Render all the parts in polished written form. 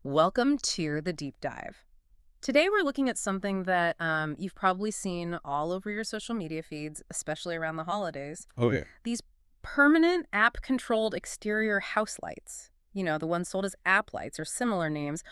Welcome to the deep dive. Today, we're looking at something that you've probably seen all over your social media feeds, especially around the holidays. Oh, yeah. These permanent app controlled exterior house lights, the ones sold as app lights or similar names,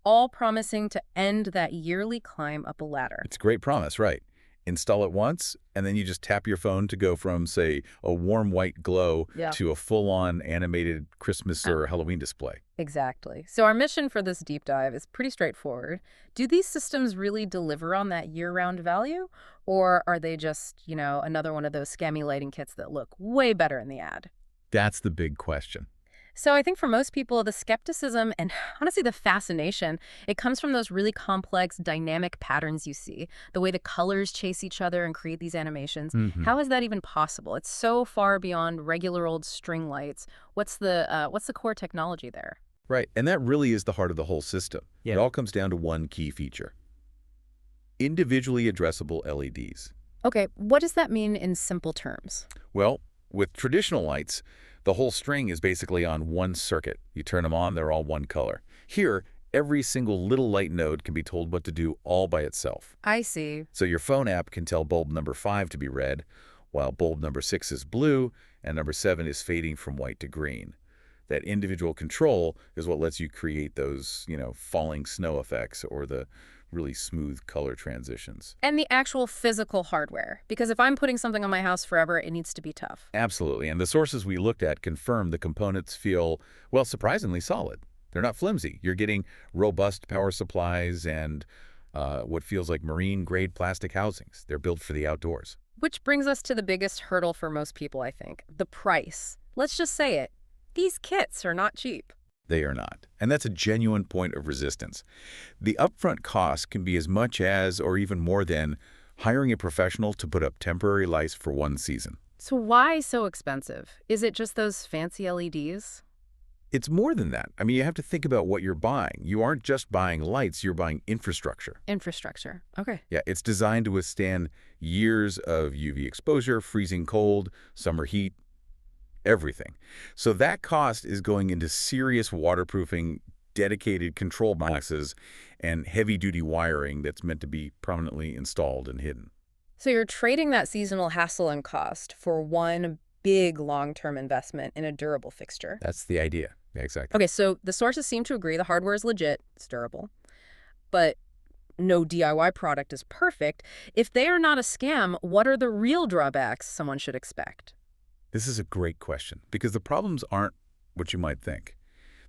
all promising to end that yearly climb up a ladder. It's a great promise, right? Install it once, and then you just tap your phone to go from, say, a warm white glow Yeah. to a full-on animated Christmas or Halloween display. Exactly. So, our mission for this deep dive is pretty straightforward. Do these systems really deliver on that year round value? Or are they just, another one of those scammy lighting kits that look way better in the ad? That's the big question. So I think for most people, the skepticism and honestly the fascination, it comes from those really complex dynamic patterns you see, the way the colors chase each other and create these animations. hmm How is that even possible? It's so far beyond regular old string lights. What's the core technology there? Right, and that really is the heart of the whole system. It Yeah. all comes down to one key feature: individually addressable LEDs. Okay, what does that mean in simple terms? Well, with traditional lights, the whole string is basically on one circuit. You turn them on, they're all one color. Here, every single little light node can be told what to do all by itself. I see. So your phone app can tell bulb number 5 to be red, while bulb number 6 is blue, and number 7 is fading from white to green. That individual control is what lets you create those, falling snow effects or the really smooth color transitions. And the actual physical hardware, because if I'm putting something on my house forever, it needs to be tough. Absolutely, and the sources we looked at confirm the components feel, well, surprisingly solid. They're not flimsy. You're getting robust power supplies and what feels like marine-grade plastic housings. They're built for the outdoors. Which brings us to the biggest hurdle for most people, I think, the price. Let's just say it. These kits are not cheap. They are not. And that's a genuine point of resistance. The upfront cost can be as much as, or even more than, hiring a professional to put up temporary lights for one season. So why so expensive? Is it just those fancy LEDs? It's more than that. I mean, you have to think about what you're buying. You aren't just buying lights, you're buying infrastructure. Infrastructure. Okay. Yeah, it's designed to withstand years of UV exposure, freezing cold, summer heat, everything. So that cost is going into serious waterproofing, dedicated control boxes, and heavy-duty wiring that's meant to be permanently installed and hidden. So you're trading that seasonal hassle and cost for one big long-term investment in a durable fixture. That's the idea. Yeah, exactly. Okay, so the sources seem to agree the hardware is legit, it's durable, but no DIY product is perfect. If they are not a scam, what are the real drawbacks someone should expect? This is a great question because the problems aren't what you might think.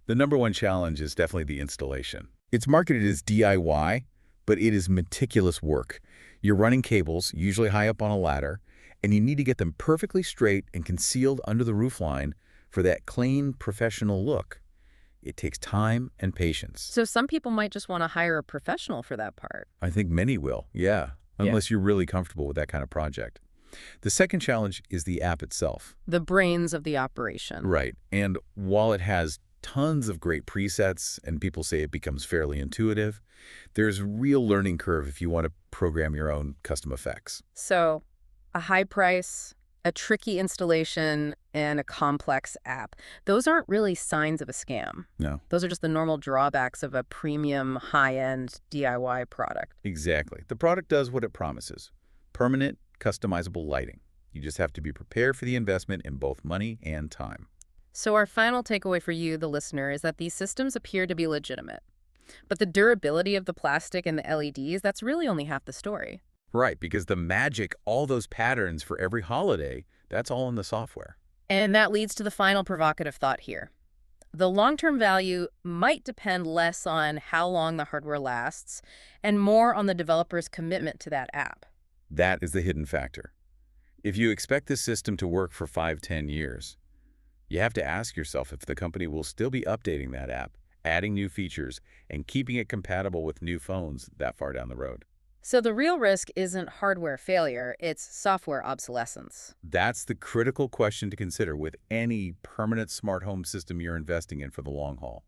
The number one challenge is definitely the installation. It's marketed as DIY, but it is meticulous work. You're running cables, usually high up on a ladder, and you need to get them perfectly straight and concealed under the roofline for that clean, professional look. It takes time and patience. So some people might just want to hire a professional for that part. I think many will, yeah, unless you're really comfortable with that kind of project. The second challenge is the app itself. The brains of the operation. Right. And while it has tons of great presets and people say it becomes fairly intuitive, there's a real learning curve if you want to program your own custom effects. So a high price, a tricky installation, and a complex app. Those aren't really signs of a scam. No, Those are just the normal drawbacks of a premium, high-end DIY product. exactly. The product does what it promises: permanent, customizable lighting. You just have to be prepared for the investment in both money and time. So our final takeaway for you, the listener, is that these systems appear to be legitimate. But the durability of the plastic and the LEDs, that's really only half the story. Right, because the magic, all those patterns for every holiday, that's all in the software. And that leads to the final provocative thought here. The long-term value might depend less on how long the hardware lasts and more on the developer's commitment to that app. That is the hidden factor. If you expect this system to work for 5–10 years, you have to ask yourself if the company will still be updating that app, adding new features, and keeping it compatible with new phones that far down the road. So the real risk isn't hardware failure, it's software obsolescence. That's the critical question to consider with any permanent smart home system you're investing in for the long haul.